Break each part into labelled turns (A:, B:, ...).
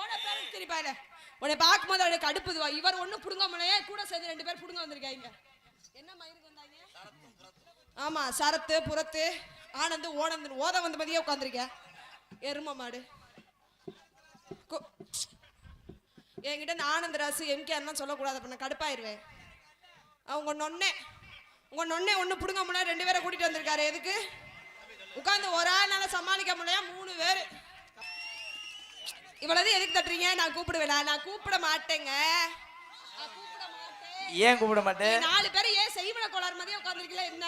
A: போன பேருக்கு தெரிப்பாரு. உன்னை பார்க்கும்போது அவனுக்கு அடுப்புதுவா. இவர் ஒன்னும் புடுங்க முடியல, கூட சேர்ந்து 2 பேர் புடுங்க வந்திருக்காங்க. என்ன மயிருக்கு வந்தாங்க? ஆமா, சரத்து புறத்து ஆனந்து ஓனந்து ஓத வந்த மாதிரியே உட்காந்துருக்க. எரும மாடு என்கிட்ட ஆனந்தராசு எம்கேஆர்லாம் சொல்லக்கூடாது, அப்ப நான் கடுப்பாயிருவேன். உங்க நொன்னே ஒண்ணு புடுங்க முடியல, 2 பேரை கூட்டிட்டு வந்திருக்காரு. எதுக்கு உட்காந்து ஒரு ஆள்னால சமாளிக்க முடியல, 3 பேரு. இவ்வளவு எதுக்கு தட்டுறீங்க? நான் கூப்பிடுவேன். நான் கூப்பிட மாட்டேங்க.
B: ஏன் கூப்பிட மாட்டேன்?
A: 4 பேர் ஏன் செய்வன கோளாறு மாதிரியே உட்கார்ந்துருக்கீங்களா? என்ன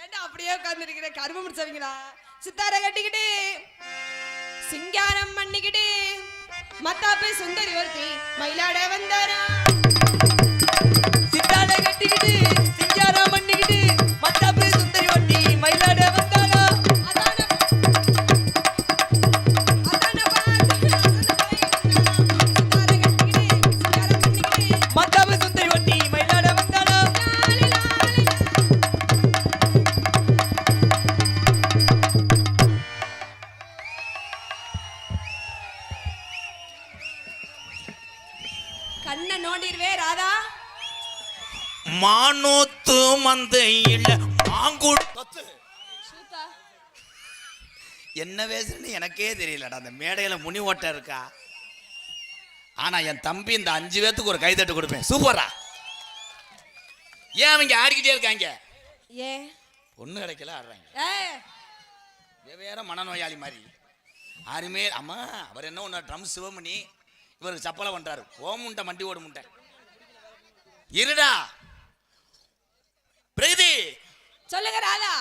A: ஏன்டா அப்படியே உட்கார்ந்துருக்கிற? கரும முடிச்சவங்களா? சித்தார கட்டிக்கிட்டு சிங்காரம் பண்ணிக்கிட்டு மத்தாப்பு சுந்தரி ஒருத்தி மயிலாட வந்தாரா.
B: சித்தார கட்டிக்கிட்டு சிங்காரம் பண்ணிக்கிட்டு மத்தாப்பு சுந்தரி ஒருத்தி மயிலாட வந்தாரா. மத்தாப்பு சுந்தரி ஒருத்தி மயிலாட வந்தாரா.
A: கண்ணை நோண்டிடுவே ராதா.
C: மானூத்து மந்தையில் மாங்கூட்டு என்ன பேசுன்னு எனக்கே தெரியலடா. அந்த மேடையில முனி ஓட்ட இருக்கா. ஆனா என் தம்பி இந்த 5 பேத்துக்கு ஒரு கைதட்டு கொடுப்பேன். சூப்பரா. ஏன் அவங்க ஆடிக்கிட்டே இருக்காங்க?
A: ஏன்
C: பொண்ணு கிடைக்கல ஆடுறாங்க. வேற மனநோயாளி மாதிரி யாருமே. அம்மா அவர் என்ன ஒன்று ட்ரம் சிவமணி, இவருக்கு சப்பலை பண்றாரு. ஓமுண்டை மண்டி ஓடு முண்டை இருடா. பிரகதி
A: சொல்லுங்க ராதா.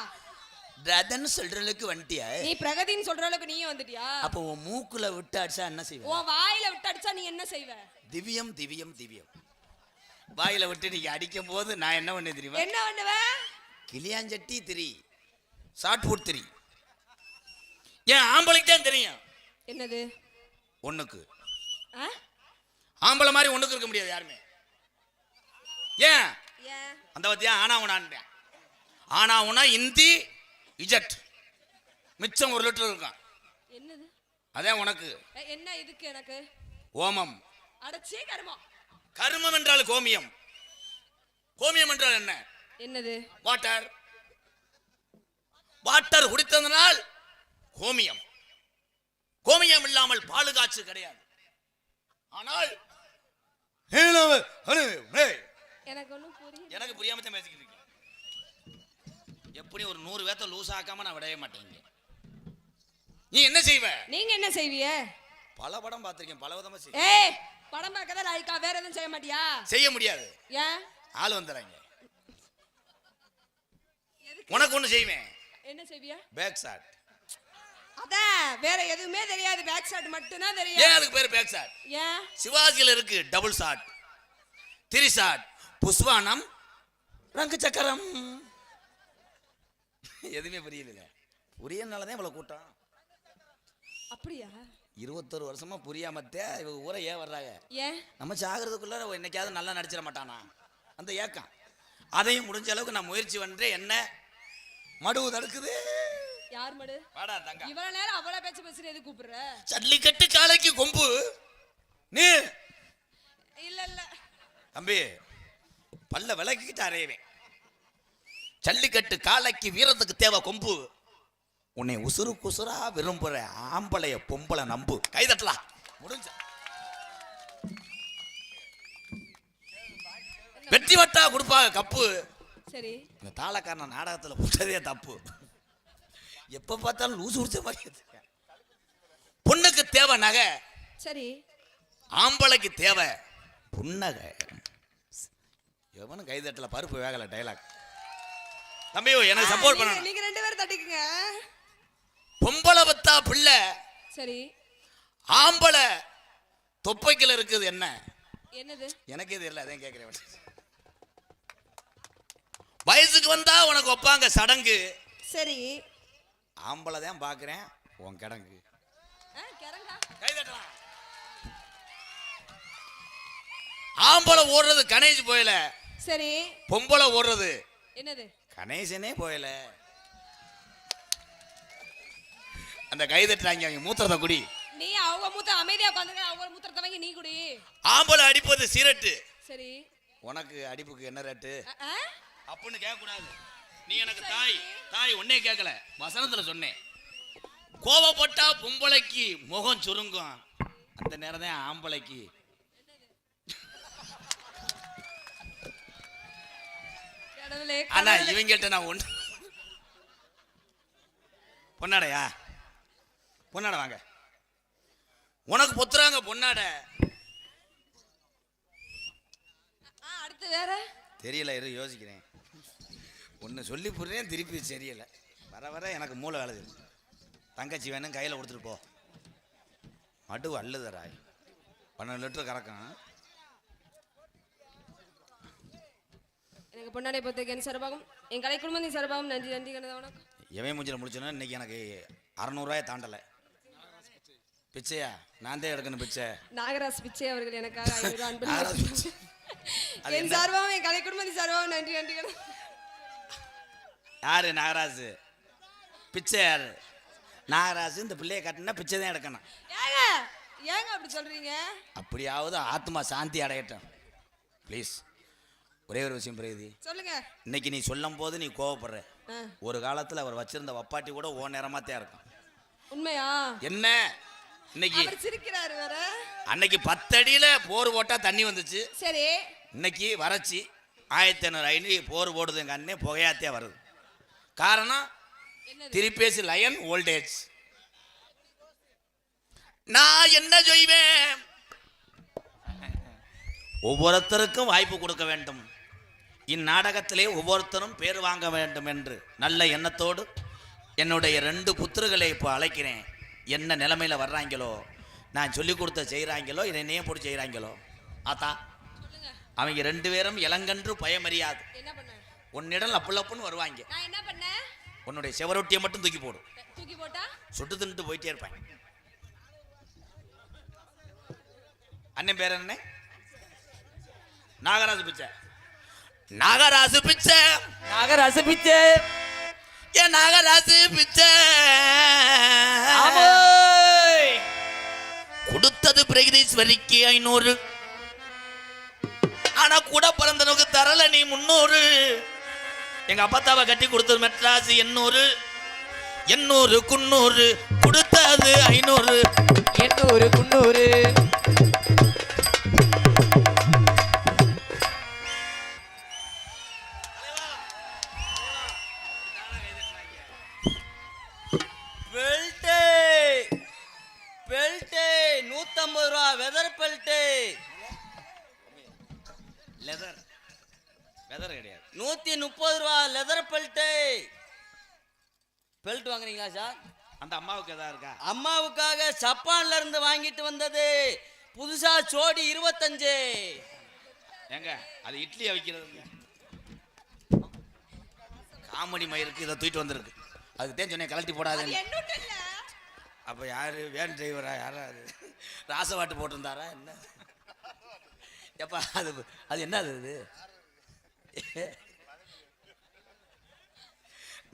C: ரதன்னு சொல்றதுக்கு வந்துட்டியா?
A: நீ பிரகதின்னு சொல்ற அளவுக்கு நீயும் வந்துட்டியா?
C: அப்போ உன் மூக்குல விட்டு அடிச்சா என்ன செய்வ?
A: உன் வாயில விட்டு அடிச்சா நீ என்ன செய்வ?
C: திவ்யம் திவ்யம் திவ்யம். வாயில விட்டு நீங்க அடிக்கும் போது நான் என்ன பண்ண தெரியுமா?
A: என்ன பண்ணுவ?
C: கிளியாஞ்சட்டி திரி, ஷார்ட் ஃபுட் திரி. ஏன் ஆம்பளைக்கு தான் தெரியும்.
A: என்னது?
C: ஒண்ணுக்கு ஆம்பளை மாதிரி ஒண்ணுக்கு இருக்க முடியாது யாருமே. ஏன் அந்த பத்தியா ஆனா உனான் ஆனா உனா இந்தி இஜெக்ட் மிச்சம் 1 லிட்டர் இருக்கும்.
A: என்னது?
C: அதே உனக்கு.
A: என்ன இதுக்கு எனக்கு?
C: ஓமம்.
A: அடச்சே கர்மம்.
C: கர்மம் என்றால் கோமியம். கோமியம் என்றால் என்ன?
A: என்னது?
C: வாட்டர். வாட்டர் குடித்ததனால் கோமியம். கோமியம் இல்லாமல் பால் காய்ச்சி கிடையாது. ஆனால்
A: எனக்கு ஒண்ணும் புரியல.
C: எனக்கு புரியாம தான் பேசிக்கிட்டு இருக்கேன். எப்படி ஒரு 100 பேத்த லூஸ் ஆக்காம நான் விடவே மாட்டேங்க. நீ என்ன செய்வ?
A: நீங்க என்ன செய்வீங்க?
C: பல படம் பார்த்திருக்கேன், பல விதமா செய்வேன்.
A: ஏய், படம் பார்க்கதா லைக்கா, வேற எதுவும் செய்ய மாட்டியா?
C: செய்ய முடியாது.
A: ஏன்?
C: ஆள் வந்துறாங்க. உனக்கு ஒண்ணு செய்வேன்.
A: என்ன செய்வியா?
C: Back shot.
A: அதான் வேற எதுவுமே தெரியாது, பேக் ஷாட் மட்டும் தான் தெரியும்.
C: ஏன் அதுக்கு பேர் பேக் ஷாட்?
A: ஏன்?
C: சிவாஜில இருக்கு டபுள் ஷாட், 3 ஷாட், புஷ்வானம், ரங்கு சக்கரம். எதுவுமே புரியல. புரியனாலதான் இவ்வளவு கூட்டம்.
A: அப்படியா?
C: 21 வருஷமா புரியாமத்தே இவங்க ஊரை ஏன் வர்றாங்க?
A: ஏன்?
C: நம்ம சாகிறதுக்குள்ள என்னைக்காவது நல்லா நடிச்சிட மாட்டானா அந்த ஏக்கம். அதையும் முடிஞ்ச அளவுக்கு நான் முயற்சி பண்றேன். என்ன மடுவு தடுக்குது?
A: யார் மடு?
C: வாடா தங்க.
A: இவ்வளவு நேரம் அவ்வளவு பேச்சு பேசுற எது கூப்பிடுற?
C: ஜல்லிக்கட்டு காளைக்கு கொம்பு நீ
A: இல்ல
C: தம்பி பல்ல விளக்கிட்டு அறையவேன். ஜல்லிக்கட்டு காளைக்கு வீரத்துக்கு தேவை கொம்பு. உன்னை உசுறு குசுரா விரும்புற ஆம்பளைய பொம்பளை நம்பு. கைதட்டலாம். முடிஞ்ச வெற்றி வட்டா கொடுப்பாங்க கப்பு.
A: சரி.
C: இந்த தாளக்காரன நாடகத்துல போட்டதே தப்பு. எப்ப பார்த்தாலும் லூசு உடிச்ச மாதிரி. பொண்ணுக்கு தேவை நகை.
A: சரி.
C: ஆம்பளைக்கு தேவை புன்னகை. எவனும் கைதட்டல, பருப்பு வேகல. டைலாக் தம்பி எனக்கு சப்போர்ட் பண்ணணும்.
A: நீங்க 2 பேரும் தட்டிக்குங்க.
C: பொம்பளை பத்தா பிள்ளை.
A: சரி.
C: ஆம்பளை தொப்பைக்குள்ள இருக்குது என்ன?
A: என்னது?
C: எனக்கே தெரியல, அதான் கேட்கிறேன். வயசுக்கு வந்தா உனக்கு ஒப்பாங்க சடங்கு.
A: சரி.
C: ஆம்பளை தான் பாக்குறேன் உன் கிடங்கு. கைதட்டலாம். ஆம்பளை ஓடுறது கணேஷ் போயல.
A: சரி.
C: பொம்பளை ஓடுறது
A: என்னது?
C: கணேசனே போயல. அந்த கை தட்டுறாங்க அவங்க மூத்திரத்தை குடி.
A: நீ அவங்க மூத்த அமைதியா உட்காந்துருக்க, அவங்க மூத்திரத்தை வாங்கி நீ குடி.
C: ஆம்பளை அடிப்பது சிரட்டு.
A: சரி
C: உனக்கு அடிப்புக்கு என்ன ரேட்டு
A: ஆ?
C: அப்படின்னு கேட்க கூடாது. நீ எனக்கு தாய் ஒன்னே கேட்கல, வசனத்துல சொன்னேன். கோவப்பட்டா பொம்பளைக்கு முகம் சுருங்கும், அந்த நேரம் தான் ஆம்பளைக்கு.
A: கடவுளே,
C: ஆனா
A: கடவுளே.
C: இவங்கள்ட்ட நான் ஒண்ணு பொன்னாடையா பொன்னாடை வாங்க, உனக்கு பொத்துறாங்க பொன்னாடை.
A: அடுத்து வேற
C: தெரியல, இரு யோசிக்கிறேன். ஒன்று சொல்லி புடுறேன், திருப்பி தெரியல. வர வர எனக்கு மூளை வேலைது. தங்கச்சி வேணும், கையில் கொடுத்துட்டு போ. மடு அள்ளுதராய் 12 லிட்டர் கறக்கும்.
A: எனக்கு பொன்னாடை பொறுத்த என் சர்பாகம், என் கலை குடும்பத்தின் சர்பாகம். நன்றி நன்றி கணதா, வணக்கம்.
C: எவன் மூஞ்சில் முடிச்சோன்னா இன்னைக்கு எனக்கு 600 ரூபாயை தாண்டலை. பிச்சையா நான் தான் எடுக்கணும் பிச்சை.
A: நாகராஜ் பிச்சை அவர்கள் எனக்காக 500 அன்பு.
C: நாகராஜ் பிச்சை. அது
A: என் சார்பாகவும் என் கலை குடும்பத்தின் சார்பாகவும் நன்றி நன்றி கணதா.
C: யாரு நாகராஜ் பிச்சை? யாரு நாகராஜ்? இந்த பிள்ளையை கட்டினா பிச்சை தான் எடுக்கணும்.
A: ஏங்க ஏங்க அப்படி சொல்றீங்க?
C: அப்படியாவது ஆத்மா சாந்தி அடையட்டும் ப்ளீஸ். ஒரே ஒரு விஷயம் பிரகதி,
A: சொல்லுங்க.
C: இன்னைக்கு நீ சொல்லும் போது நீ கோவப்படுற.
A: ஆ.
C: ஒரு காலத்துல அவர் வச்சிருந்த வப்பாட்டி கூட ஓ நேரமாத்தான் இருக்கும்.
A: உண்மையா?
C: என்ன இன்னைக்கு
A: அவர் சிரிக்கிறாரு வேற.
C: அன்னைக்கு 10 அடியில போர் போட்டா தண்ணி வந்துச்சு.
A: சரி,
C: இன்னைக்கு வறட்சி 1500 அடி போர் போடுது. எங்க அண்ணே புகையாத்தே வருது. காரணம் திருப்பேசி லயன் வோல்டேஜ். நான் என்ன செய்வேன்? ஒவ்வொருத்தருக்கும் வாய்ப்பு கொடுக்க வேண்டும். இந்நாடகத்திலே ஒவ்வொருத்தரும் பேர் வாங்க வேண்டும் என்று நல்ல எண்ணத்தோடு என்னுடைய 2 புத்திரர்களை இப்போ அழைக்கிறேன். என்ன நிலைமையில வர்றாங்களோ, நான் சொல்லி கொடுத்த செய்கிறாங்களோ, என்னையே போட்டு செய்கிறாங்களோ, ஆத்தா அவங்க 2 பேரும் இளங்கன்று பயமறியாது.
A: என்ன பண்ண?
C: உன்னிடம் லப்பு லப்புன்னு வருவாங்க.
A: நான் என்ன பண்ணேன்?
C: உன்னுடைய செவரொட்டியை மட்டும் தூக்கி போடு.
A: தூக்கி போட்டா
C: சுட்டு தின்னுட்டு போயிட்டே இருப்பேன். அண்ணன் பேர் என்ன? நாகராஜு பிச்சை. நாகராஜு பிச்சை,
B: நாகராசு பிச்சை.
C: ஏன் நாகராஜு பிச்சை கொடுத்தது பிரகதீஸ்வரிக்கு 500. ஆனா கூட பிறந்தனுக்கு தரல நீ 300. எங்க அப்பத்தாவை கட்டி கொடுத்தது மெட்ராஸ் 800. 800 குன்னூறு கொடுத்தது 500.
B: 800 குன்னூறு. பெல்ட் 150 ரூபா. Weather belt.
C: லெதர் வெதர் கிடையாது.
B: 130 ரூபா லெதர் பெல்ட். பெல்ட் வாங்குறீங்களா சார்?
C: அந்த அம்மாவுக்கு எதா இருக்கா?
B: அம்மாவுக்காக ஜப்பான்ல இருந்து வாங்கிட்டு வந்தது. புதுசா ஜோடி 25.
C: ஏங்க அது இட்லியை வைக்கிறது. காமெடி மயிருக்கு இதை தூக்கிட்டு வந்திருக்கு. அதுக்கு தான் சொன்னேன் கலட்டி போடாது.
A: என்னட்ட இல்ல.
C: அப்போ யாரு வேன் டிரைவரா? யாரா அது? ராசவாட்டு போட்டிருந்தாரா என்ன? எப்பா அது என்ன அது?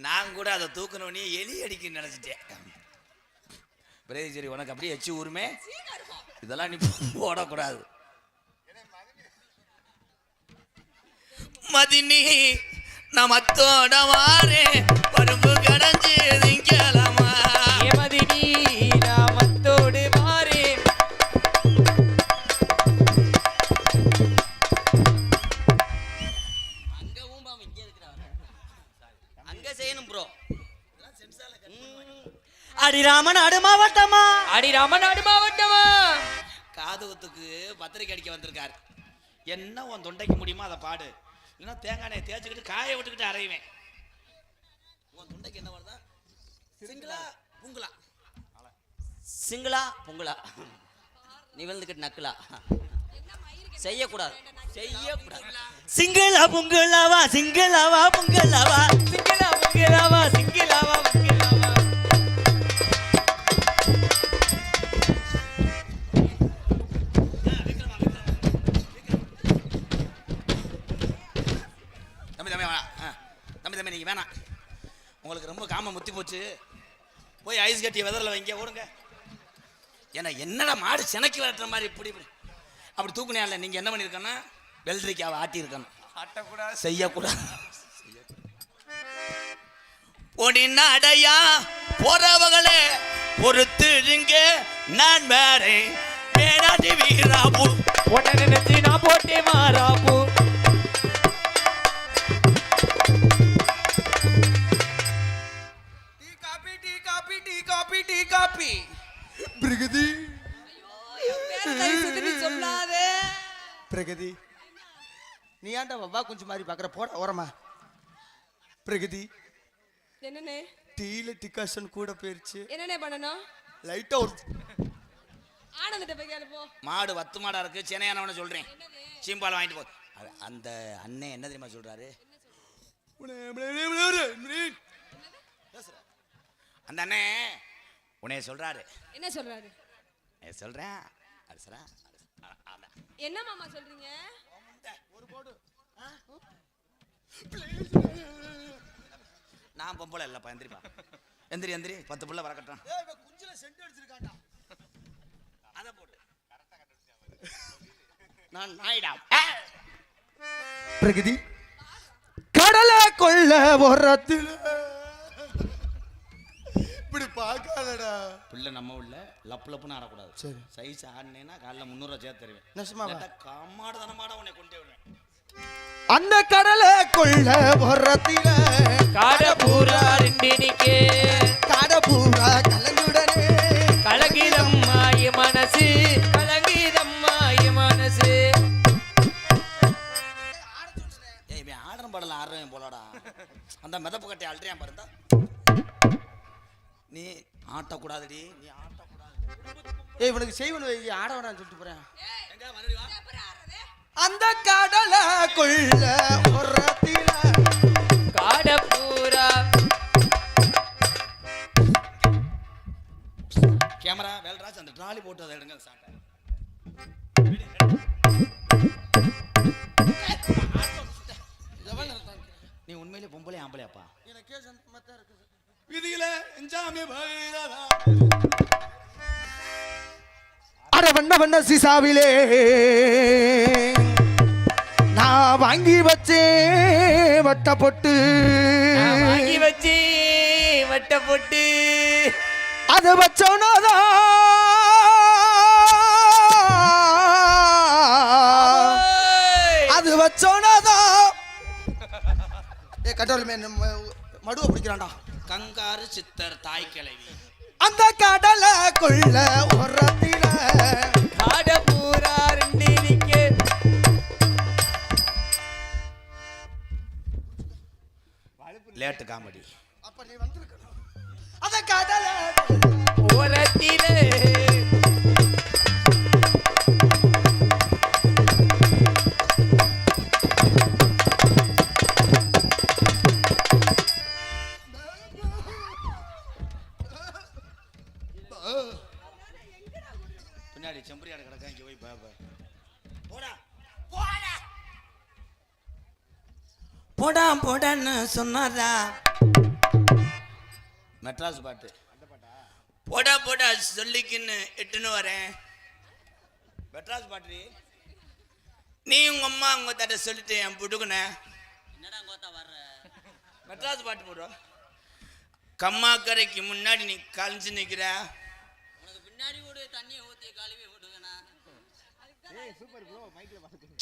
C: நான் கூட அதை தூக்கணுன்னே எலி அடிக்க நினைச்சிட்டேன். பிரேதி சரி, உனக்கு அப்படியே எச்சு ஊருமே. இதெல்லாம் நீ போடக்கூடாது. மதினி நமத்தோட வாரே பருப்பு கடைஞ்சு திங்கலாமா.
B: மதினி நாமத்தோடு மாறே. அங்க ஊம்பாம இங்க இருக்கிறாங்க. அங்க செய்யணும் ப்ரோ. அடிராமநாடு மாவட்டமா? அடிராமநாடு மாவட்டமா?
C: காதுகுத்துக்கு பத்திரிக்கை அடிக்க வந்திருக்காரு. என்ன உன் தொண்டைக்கு முடியுமா அதை பாடு. இல்லைன்னா தேங்காய் எண்ணெய் தேய்ச்சிக்கிட்டு காய விட்டுக்கிட்டு அரைவேன். உன் தொண்டைக்கு என்ன வருதா? சிங்களா புங்களா?
B: சிங்களா பொங்கலா? நீ வந்துக்கிட்டு நக்கலா? செய்யக்கூடாது, செய்யக்கூடாது. சிங்களா பொங்கலாவா? சிங்களாவா பொங்கலாவா? சிங்களா பொங்கலாவா? சிங்களாவா பொங்கலாவா?
C: தம்பி வேணாம். தம்பி நீங்கள் வேணாம். உங்களுக்கு ரொம்ப காம முத்தி போச்சு. போய் ஐஸ் கட்டிய வெதரில் வைங்க ஓடுங்க. ஏன்னா என்னடா மாடு சினைக்கு விரட்டுற மாதிரி இப்படி இப்படி அப்படி தூக்குனியா இல்லை. நீங்கள் என்ன பண்ணியிருக்கேன்னா வெள்ளரிக்காவை ஆட்டியிருக்கணும்.
B: ஆட்டக்கூடாது,
C: செய்யக்கூடாது. பொடினா அடையா போறவங்களே பொறுத்துருங்க. நான் வேறே வேடாதி வீராபு
B: உன்னை நினைச்சு நான் போட்டே மாறாபு. Tea coffee tea coffee tea coffee tea coffee. Pragathi
A: சொல்லாதே
B: பிரகதி, நீ ஏன்டா வவ்வா குஞ்சு மாதிரி பாக்குற? போட ஓரமா. பிரகதி,
A: என்னண்ணே
B: டீல டிகாஷன் கூட போயிருச்சு.
A: என்னண்ணே பண்ணணும்?
B: லைட்டா ஒரு
A: ஆனந்திட்ட போய் கேளு போ.
C: மாடு வத்து மாடா இருக்கு, சென்னையானவன சொல்றேன். சீம்பால் வாங்கிட்டு போ. அந்த அண்ணன் என்ன தெரியுமா சொல்றாரு? அந்த அண்ணன் உன்னைய சொல்றாரு.
A: என்ன சொல்றாரு?
C: சொல்றேன்.
A: என்ன மாமா சொல்றீங்க?
C: நான் பொம்பளை இல்லப்பா. எந்திரிப்பா, எந்திரி எந்திரி. 10 பிள்ளை வரக்கட்டான். அதை போட்டு நான் நாயிடா.
B: பிரகதி, கடலை கொள்ள ஓரத்தில் இப்படி பார்க்காதடா.
C: பிள்ளை நம்ம உள்ள லப்பு லப்புன்னு ஆடக்கூடாது.
B: சரி,
C: சைஸ் ஆடினேன்னா காலைல 300 சேர்த்து தருவேன்.
B: நெசமாவா?
C: காமாடு தனமாட உன்னை கொண்டே விடுவேன்.
B: அந்த கடலை கொள்ள ஓரத்தில்
D: காட பூரா ரெண்டினிக்கே
B: காட பூரா கலங்குடனே
D: கலங்கிதம்மாய மனசு கலங்கிதம்மாய மனசு.
C: ஏய், இவன் ஆடுற பாடல ஆடுறவன் போலடா. அந்த மிதப்பு கட்டி அல்றியான் பாருந்தா. நீ ஆட்டக்கூடாதுடி, நீ ஆட்டக்கூடாது.
B: ஏய், இவனுக்கு செய்வனு ஆட வேணான்னு சொல்லிட்டு போறேன்.
C: எங்க மறுபடி வா.
B: அந்த கடலை கொள்ள ஓரத்தில்
D: காட பூரா
C: கேமரா வேல்ராஜ் அந்த ட்ராலி போட்டு அதை எடுங்க. சாட்டை நீ உண்மையிலே பொம்பளை ஆம்பளையாப்பா? விதியில
B: அட வண்ண வண்ண சிசாவிலே நான் வாங்கி வச்சேன் வட்ட பொட்டு.
D: வாங்கி வச்சு வட்ட போட்டு
B: அதை வச்சோனாதான் அது வச்சோனாதான். ஏ கட்டோல் மடுவை பிடிக்கிறான்டா.
C: கங்காரு சித்தர் தாய் கிழவி.
B: அந்த கடலை கொள்ள ஓரத்தில
D: காட பூரா ரெண்டினிக்கே
C: லேட்டு காமெடி.
B: அப்ப நீ வந்திருக்கணும். அந்த கடலை
D: ஓரத்திலே
C: பின்னாடி செம்பரியாடு கிடக்கா. இங்க போய் பாப்பா. போடா போடான்னு சொன்னாரா மெட்ராஸ் பாட்டு. போடா போடா சொல்லிக்கின்னு எட்டுன்னு வரேன். மெட்ராஸ் பாட்டு. நீ உங்க அம்மா உங்க தாட்ட சொல்லிட்டு என் புடுக்குன என்னடா கோத்தா வர்ற மெட்ராஸ் பாட்டு போடுறோம். கம்மாக்கரைக்கு முன்னாடி நீ கழிஞ்சு நிக்கிற. உனக்கு பின்னாடி கூட தண்ணியை ஊத்தி கழுவி விடுவேனா?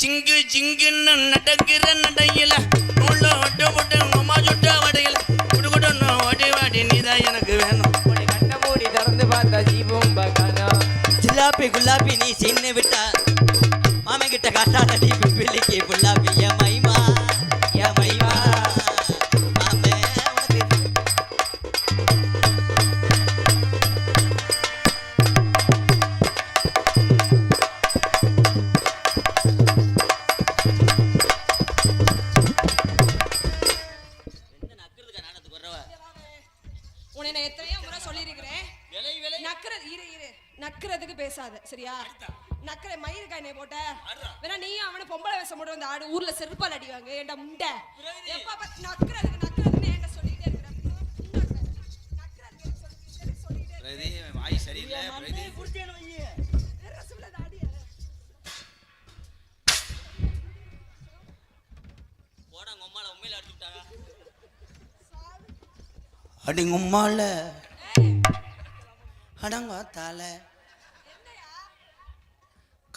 C: சிங்கு சிங்குன்னு நடக்கிற நடையில நூல்ல ஒட்ட போட்டு அம்மா சுட்ட வடையில குடுகுடன்னு ஓடி வாடி நீதான் எனக்கு வேணும்.
D: உன்னை கண்ண மூடி திறந்து பார்த்தா ஜீவம் பகானா.
E: ஜிலாபி குலாபி நீ சின்ன விட்டா மாமன் கிட்ட காட்டாதடி பிள்ளைக்கு புல்லாபி என் மைமா என் மைமா மாமே உனக்கு
A: உன்னை நான் எத்தனையோ முறை சொல்லியிருக்கிறேன். நக்கிறதுக்கு பேசாத சரியா? நக்கிற மயிருக்கு என்னை போட்ட வேணா நீயும் அவனை பொம்பளை வேஷம் போட்டு வந்து ஆடு. ஊர்ல செருப்பால் அடிவாங்க. ஏன்டா முண்டை எப்ப நக்கிறதுக்கு நக்கிறதுன்னு என்கிட்ட சொல்லிட்டே இருக்கிறேன். நக்கிறதுக்கு சொல்லி
C: பிரதி வாய் சரியில்லை பிரதி.
E: போடா உங்க அம்மால உண்மையில அடிச்சு விட்டாங்க.
C: அடிங்க உம்மால அடங்க தால.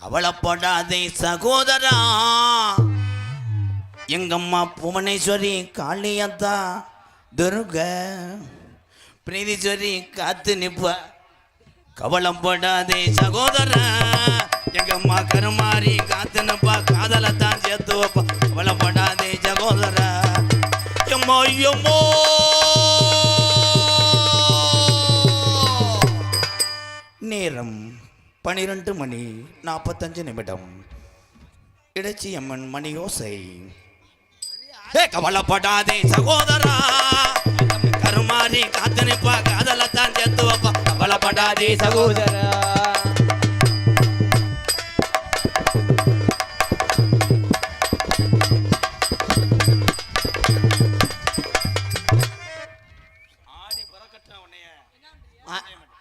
C: கவலைப்படாதே சகோதரா, எங்கம்மா புவனேஸ்வரி காளியத்தா துர்க பிரீதீஸ்வரி காத்து நிப்ப. கவலைப்படாதே சகோதரா, எங்கம்மா கருமாரி காத்து நிப்பா, காதலத்தான் சேர்த்து வைப்பா. கவலைப்படாதே சகோதரா. எம்மா எம்மோ நேரம் 12:45. இடைச்சி அம்மன் மணி யோசை. கவலைப்படாதே சகோதரா, கருமாரி காத்து நிப்பா, காதலத்தான் சேர்த்து வைப்பா. கவலைப்படாதே சகோதரா.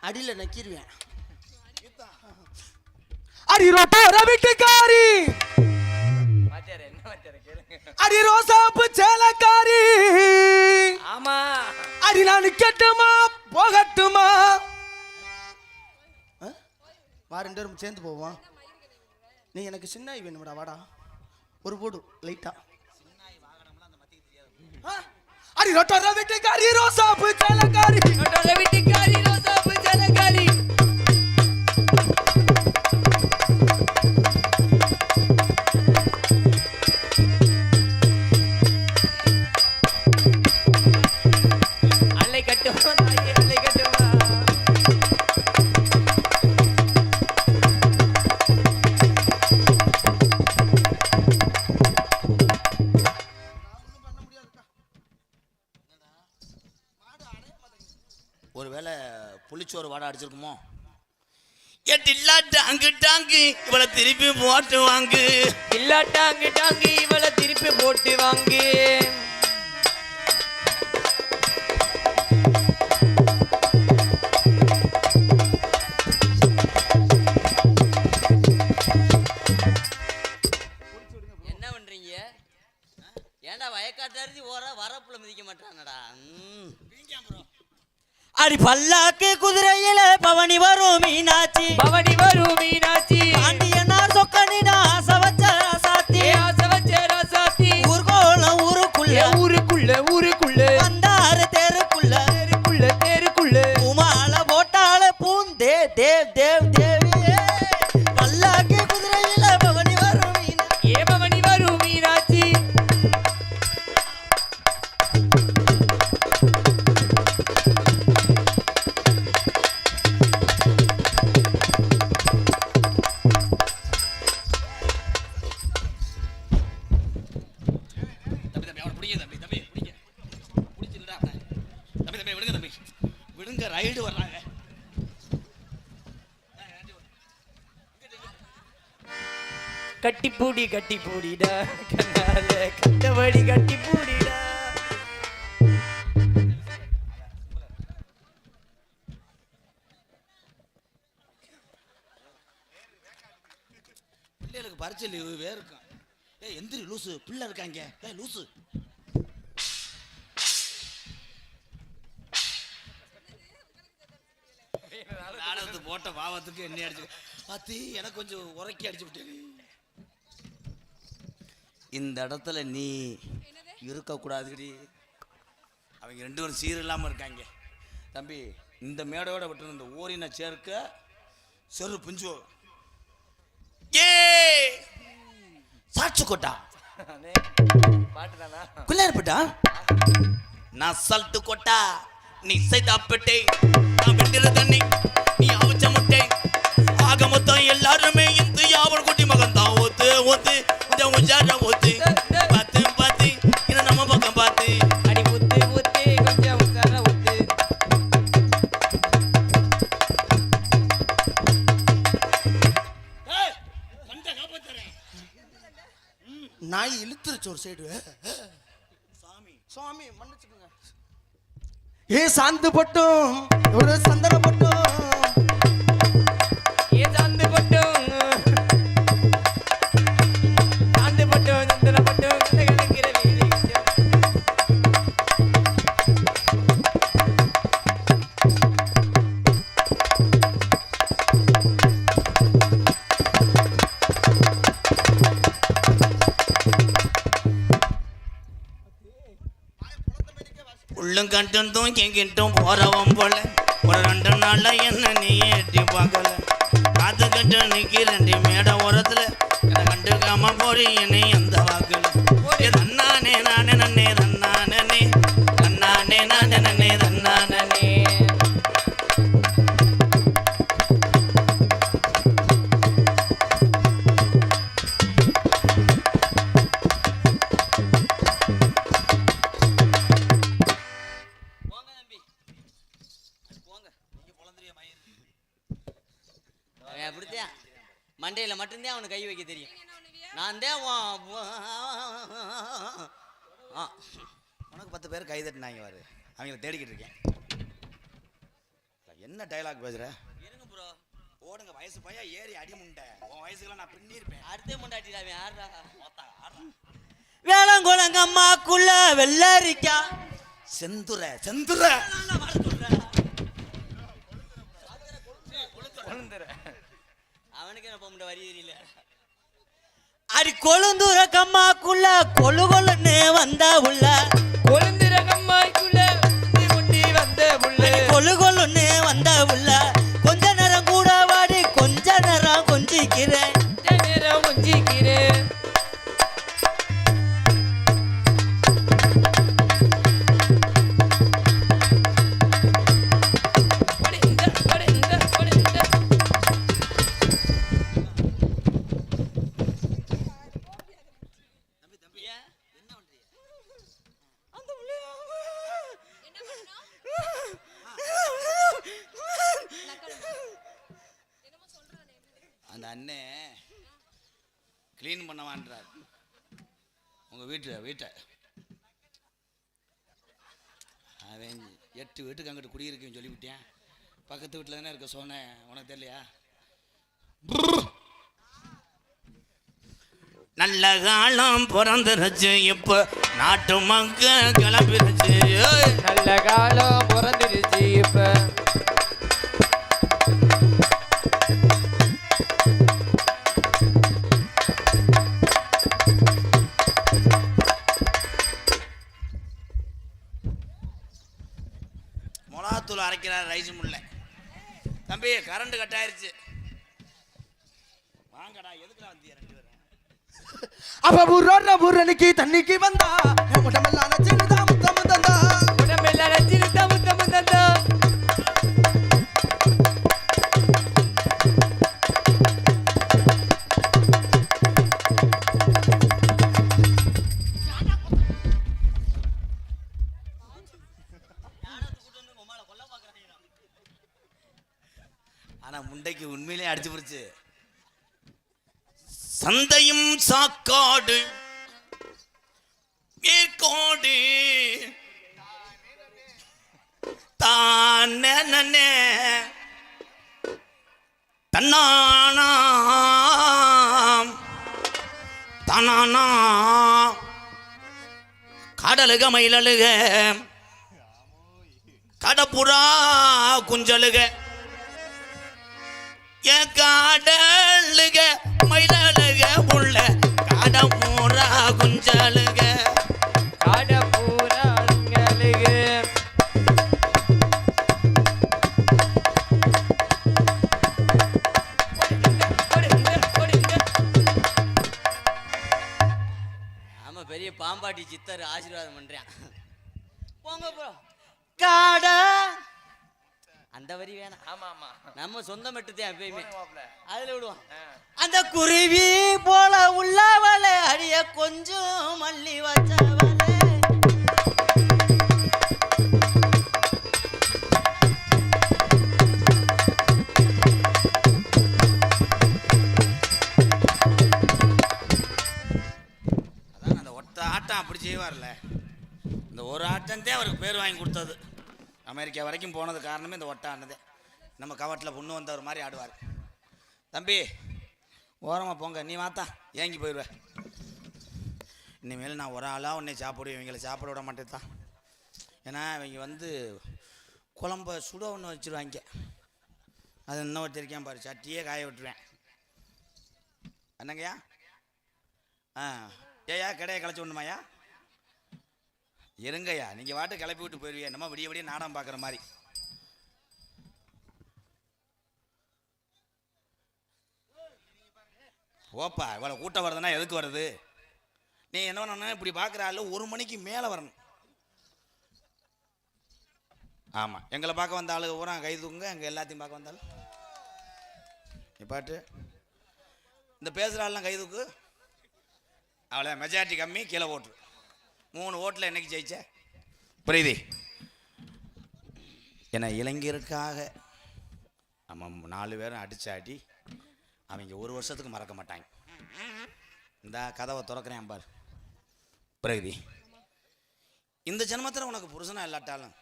B: அடியில நக்கிருவேன். அடி ரோட்டோர வீட்டுக்காரி,
D: வாத்தியார் என்ன வாத்தியார் கேளுங்க.
B: அடி ரோசாப்பு சேலக்காரி,
D: ஆமா
B: அடி நான் நிக்கட்டுமா போகட்டுமா? வா 2 பேரும் சேர்ந்து போவோம். நீ எனக்கு சின்ன நாய் வேணும்டா, வாடா ஒரு போடு லைட்டா. அடி ரோட்டோர வீட்டுக்காரி, ரோசாப்பு சேலக்காரி,
D: ரோட்டோர வீட்டுக்காரி, ரோசாப்பு சேலக்காரி.
C: ஒருவேளை புளிச்சோறு வாடை அடிச்சிருக்குமோ? ஏட்டில்லா டாங்கு டாங்கு இவளை திருப்பி போட்டு வாங்கு.
D: இல்லா டாங்கு டாங்கு இவளை திருப்பி போட்டு வாங்கு.
E: என்ன பண்றீங்க? ஏன்டா வயக்காட்டாரி வரப்புல மிதிக்க மாட்டானடா. அடி பல்லாக்கு குதிரையில பவனி வரும் மீனாட்சி,
D: பவனி வரும் மீனாட்சி.
E: பாண்டியனார் சொக்கனிடா ஆசை வச்ச ராசாத்தி,
D: ஆசை வச்ச ராசாத்தி.
E: ஊர்கோலம் ஊருக்குள்ள,
D: ஊருக்குள்ள ஊருக்குள்ள,
E: வந்தாரு தெருக்குள்ள,
D: தெருக்குள்ள தெருக்குள்ள.
E: உமால போட்டால பூந்தே தேவ் தேவ் தேவியே. பல்லாக்கு குதிரையில பவனி வரும் மீனாட்சி,
D: ஏ பவனி வரும் மீனாட்சி.
C: விடுங்க, ரைடு வர்றாங்க.
D: கட்டி பூடிடா, கண்ணால கட்டபடி கட்டி பூடிடா.
C: பிள்ளைகளுக்கு பரிச்சை லீவு வேற இருக்கும். எந்திரி லூசு, பிள்ளை இருக்காங்க. லூசு நாடகத்து போட்ட பாவத்துக்கு என்ன அடிச்சு பார்த்து எனக்கு கொஞ்சம் உரைக்கி அடிச்சு விட்டேன். இந்த இடத்துல நீ இருக்கக்கூடாதுடி. அவங்க 2 பேரும் சீர் இல்லாமல் இருக்காங்க. தம்பி, இந்த மேடையோட விட்டு இந்த ஓரின சேர்க்க செரு பிஞ்சு ஏ சாட்சி கொட்டா
D: பாட்டுதானா?
C: குள்ளாரப்பட்டா நான் சல்ட்டு கொட்டா, நீ சைதாப்பட்டே, நான் வெட்டில தண்ணி, நீ அவிச்ச முட்டை. ஆக மொத்தம் எல்லாருமே இந்த யாவன் குட்டி மகன் தான். ஒத்து ஒத்து உஜார ஒத்து பார்த்து பார்த்து இதை நம்ம பக்கம் பார்த்து.
D: அடி ஒத்து ஒத்து கொஞ்சம் உசார ஒத்து.
B: நாய் இழுத்துருச்சு ஒரு சைடு. சாமி மன்னிச்சுக்கோங்க. ஏ சாந்து பட்டும் ஒரு சந்தன பட்டும்
D: ஏ சாந்து பட்டும் சாந்து பட்டும் சந்தன பட்டும் கலக்கிற வேலை
C: உள்ளும் கட்டும் தூக்கி கிட்டும் போறவன் போல ஒரு 2 நாள்ல என்ன நீ எட்டி பார்க்கல காத்து கட்டு நிக்கிறேன் மேட ஓரத்துல என்ன கண்டுக்காம போறீ என்னை எந்த வாக்குல தன்னானே நானே நன்னே தன்னானே தன்னானே நானே நன்னே தன்னானே
E: போங்க தம்பி போங்க அவன் அப்படித்தான் மண்டையில மட்டும்தான் அவனுக்கு கை வைக்க தெரியும் நான் தான்
C: உனக்கு 10 பேர் கை தட்டினாங்க வாரு அவங்கள தேடிக்கிட்டு இருக்கேன் என்ன டைலாக் பேசுற
E: இருங்க ப்ரோ
C: ஓடுங்க வயசு பையா ஏறி அடி முண்டை உன் வயசுக்குலாம் நான் பின்னிருப்பேன்
E: அடுத்த முண்டாட்டிடாவே ஆடுறா வேளாங்குளங்கம்மாக்குள்ள வெள்ளரிக்கா
C: செந்துற செந்துற
E: அவனுக்கு என்ன போக வரி தெரியல அடி கொழுந்தூர கம்மாக்குள்ள கொழு கொழுன்னு வந்தா உள்ள
D: கொழுந்திர கம்மாய்க்குள்ள முட்டி வந்த புள்ள
E: கொழு கொழுன்னு வந்தா உள்ள கொஞ்ச நேரம் கூட வாடி கொஞ்ச நேரம் கொஞ்சிக்கிறேன்
D: நேரம் கொஞ்சிக்கிறேன்
C: அந்த அண்ணே க்ளீன் பண்ணவான்றார் உங்க வீட்டை அவன் 8 வீட்டுக்கு அங்கிட்டு குடியிருக்குன்னு சொல்லிவிட்டேன் பக்கத்து வீட்டில் தானே இருக்க சொன்னேன் உனக்கு தெரியலையா நல்ல காலம் பிறந்துருச்சு இப்ப நாட்டு மக்கள் கிளம்பிருச்சு
D: நல்ல காலம் பிறந்துருச்சு இப்ப
C: மிளகாத்தூள் அரைக்கிறார் ரைஸ் முல்ல தம்பி கரண்ட் கட் ஆயிருச்சு வாங்கடா எதுக்குடா வந்தீங்க 2 பேரும்
B: அவ ஊரோட ஊரனுக்கு தண்ணிக்கு வந்தா என் உடம்பெல்லாம் நச்சிருந்தா முத்தம் தந்தா
D: உடம்பெல்லாம் நச்சிருந்தா முத்தம் தந்தா
C: ஆனா முண்டைக்கு உண்மையிலே அடிச்சு போச்சு சந்தையும் சாக்காடு மேற்கோடு தானே தன்னானாம் தனானா கடலுக மயிலழுக கடப்புறா குஞ்சலுக காடலுக மயிலழுக உள்ள கடப்புறா குஞ்சலுக
D: காடப்பூராங்களுக்கு
E: ஆமா பெரிய பாம்பாட்டி சித்தர் ஆசீர்வாதம் பண்றேன் போங்க ப்ரோ காட அந்த வரி வேணாம்
D: ஆமா ஆமா
E: நம்ம சொந்த மட்டும் எப்பயுமே
D: மாப்ள.
E: அதுல விடுவோம் அந்த குருவி போல உள்ளவளே அடிய கொஞ்சம் மல்லி வச்சவளே
C: அதான் அந்த ஒத்த ஆட்டம் அப்படி செய்வார்ல இந்த ஒரு ஆட்டம் தான் அவருக்கு பேர் வாங்கி கொடுத்தது அமெரிக்கா வரைக்கும் போனது காரணமே இந்த ஒட்டை ஆனதே. நம்ம கவட்டில் பொண்ணு வந்தவர் மாதிரி ஆடுவார். தம்பி ஓரமாக போங்க, நீ வாத்தா ஏங்கி போயிடுவேன். இனிமேல் நான் ஒரு ஆளாக உன்னை சாப்பிடுவேன், இவங்களை சாப்பிட விட மாட்டேன் தான். ஏன்னா இவங்க வந்து குழம்ப சுட ஒன்று வச்சுருவாங்க. அது இன்னும் ஒருத்தருக்கேன் பாரு, சட்டியே காய விட்டுருவேன். என்னங்கய்யா? ஏயா கடையை களைச்சி விடணுமாயா? இருங்கய்யா, நீங்கள் வாட்டு கிளப்பி விட்டு போயிடுவீங்க. நம்ம விடிய விடிய நாடகம் பார்க்குற மாதிரி. ஓப்பா, இவ்வளோ கூட்டம் வருதுன்னா எதுக்கு வருது? நீ என்ன பண்ணணும், இப்படி பார்க்குற ஆள் 1 மணிக்கு மேலே வரணும். ஆமாம், எங்களை பார்க்க வந்த ஆளு பூரா கை தூக்குங்க. எங்கள் எல்லாத்தையும் பார்க்க வந்தாலும் நீ பாட்டு இந்த பேசுகிற ஆள்லாம் கை தூக்கு. அவ்வளோ மெஜாரிட்டி கம்மி, கீழே ஓட்டு. 3 ஓட்டில் என்னைக்கு ஜெயிச்ச புரியுது? ஏன்னா இளைஞருக்காக நம்ம 4 பேரும் அடிச்சாடி அவங்க 1 வருஷத்துக்கு மறக்க மாட்டாங்க. இந்த கதவை திறக்கிறேன் பார் பிரகதி. இந்த ஜென்மத்தில் உனக்கு புருஷனா இல்லாட்டாலும்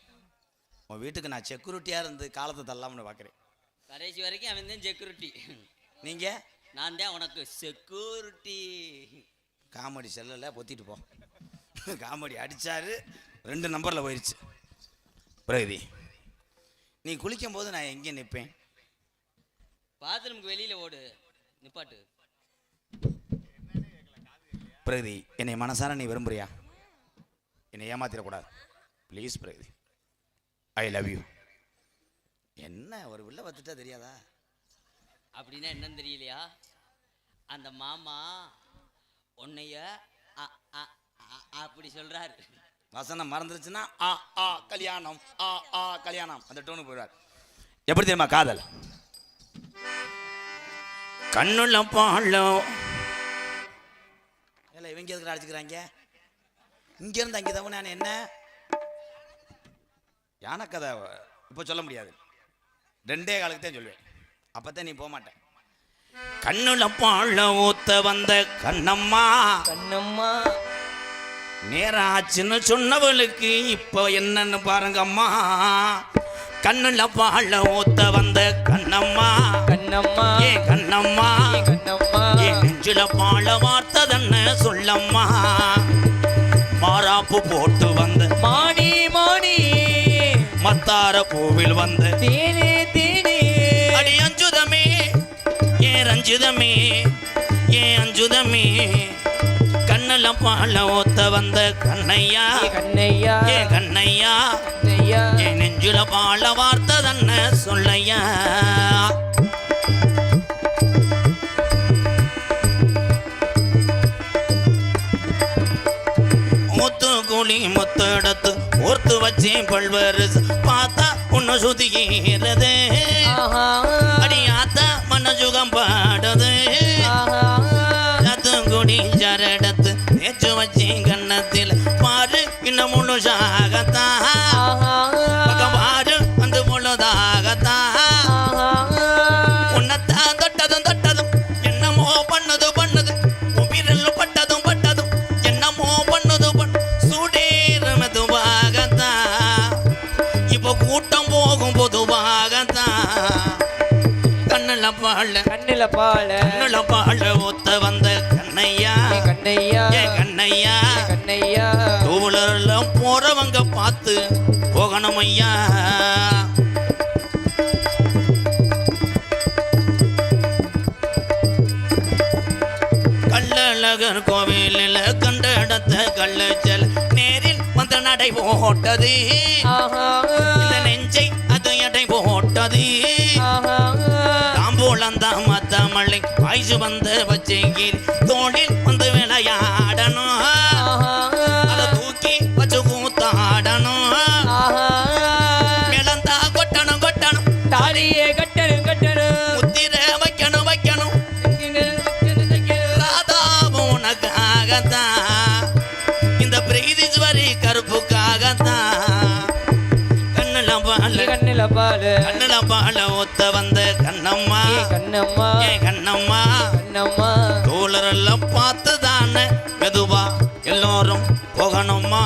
C: உன் வீட்டுக்கு நான் செக்யூரிட்டியாக இருந்து காலத்தை தள்ளாமனு பார்க்குறேன்.
E: கடைசி வரைக்கும் அவன் தான் செக்யூரிட்டி.
C: நீங்கள்
E: நான் தான் உனக்கு செக்யூரிட்டி.
C: காமெடி செல்லில் பொத்திட்டு போ. காமெடி அடித்தாரு, 2 நம்பரில் போயிடுச்சு. பிரகதி, நீ குளிக்கும் போது நான் எங்கே நிற்பேன்?
E: பாத்ரூமுக்கு வெளியில் ஓடு, நிப்பாட்டு.
C: பிரகதி, என்னை மனசார நீ விரும்புறியா? என்னை ஏமாத்திடக்கூடாது please Pragathi. I love you. என்ன ஒரு வில்ல வந்துட்டா தெரியாதா?
E: அப்படின்னா என்னன்னு தெரியலையா? அந்த மாமா உன்னைய அப்படி சொல்றாரு.
C: வசனம் மறந்துருச்சுன்னா ஆ ஆ கல்யாணம், ஆ ஆ கல்யாணம் அந்த டோனுக்கு போயிடுவார். எப்படி தெரியுமா காதல்? கண்ணுள்ள பாழம். இல்லை இவங்க எதுக்கு அடிச்சுக்கிறாங்க? இங்கேருந்து அங்கே தான் நான் என்ன யானை கதை இப்போ சொல்ல முடியாது. 2 காலுக்கு தான் சொல்லுவேன், அப்போ தான் நீ போக மாட்டேன். கண்ணுல பாழ ஊத்த வந்த கண்ணம்மா,
D: கண்ணம்மா
C: நேராச்சுன்னு சொன்னவளுக்கு இப்போ என்னன்னு பாருங்க அம்மா. கண்ணுல பாழ ஊத்த வந்த கண்ணம்மா,
D: கண்ணம்மா
C: ஏ கண்ணம்மா,
D: கண்ணம்மா
C: ஏ நெஞ்சுல பாழ வார்த்ததன்னு சொல்லம்மா. மாறாப்பு போட்டு வந்த
D: மாணி மாணி
C: மத்தார பூவில் வந்த
D: தேனே தேனே
C: அடி அஞ்சுதமே, ஏ ரஞ்சுதமே, ஏ அஞ்சுதமே. கண்ணுல பாழ ஊத்த வந்த கண்ணையா,
D: கண்ணையா
C: ஏ கண்ணையா,
D: கண்ணையா
C: ஏ நெஞ்சுல பாழ வார்த்ததன்னு சொல்லையா. முத்து குழி முத்தெடுத்து ஓர்த்து வச்சேன் பல்வேறு பார்த்தா உன்னை சுதிக்கிறது. அடியாத்த மனசுகம் பாடுது. குடி சரடத்து தேச்சு வச்சேன் கண்ணத்தில் பாரு இன்னும் முழுசாகத்தான் பாரு வந்து முழுதாகத்தான். உன்னத்தான் தொட்டதும் தொட்டதும் என்னமோ பண்ணது பண்ணது, உயிரில் பட்டதும் பட்டதும் என்னமோ பண்ணது சூடேறு மெதுவாகத்தான். இப்போ கூட்டம் போகும் பொதுவாகத்தான். கண்ணுல பாழ
D: கண்ணுல பாழ
C: கண்ணுல பாழ ஊத்த வந்த கண்ணையா,
D: கண்ணையா
C: ஏ கண்ணையா,
D: கண்ணையா
C: டூவீலர்லாம் போறவங்க பார்த்து போகணும் ஐயா. கள்ளழகர் கோவிலில் கண்ட இடத்த கள்ளச்சல் நேரில் வந்து நடை போட்டது. இந்த நெஞ்சை அது எடை போட்டது. தாம்பூலந்தான் மத்தமலை வாய்ஸ் வந்து வச்சேங்கில் தோளில் வந்து விளையாடணும். அதை தூக்கி வச்சு கூத்தாடணும். மிளந்தா கொட்டணும் கொட்டணும்,
D: தாலியே கட்டணும் கட்டணும்
C: முத்திர வைக்கணும் வைக்கணும். ராதாவும் உனக்காகத்தான், இந்த பிரீதீஸ்வரி கருப்புக்காகத்தான். கண்ணுல பால
D: கண்ணுல பாழ
C: கண்ணுல பால ஊத்த வந்த கண்ணம்மா,
D: கண்ணம்மா
C: ஏ கண்ணம்மா.
D: கண்ணம்மா
C: டூலரெல்லாம் பார்த்து தானே மெதுவா எல்லோரும் போகணுமா.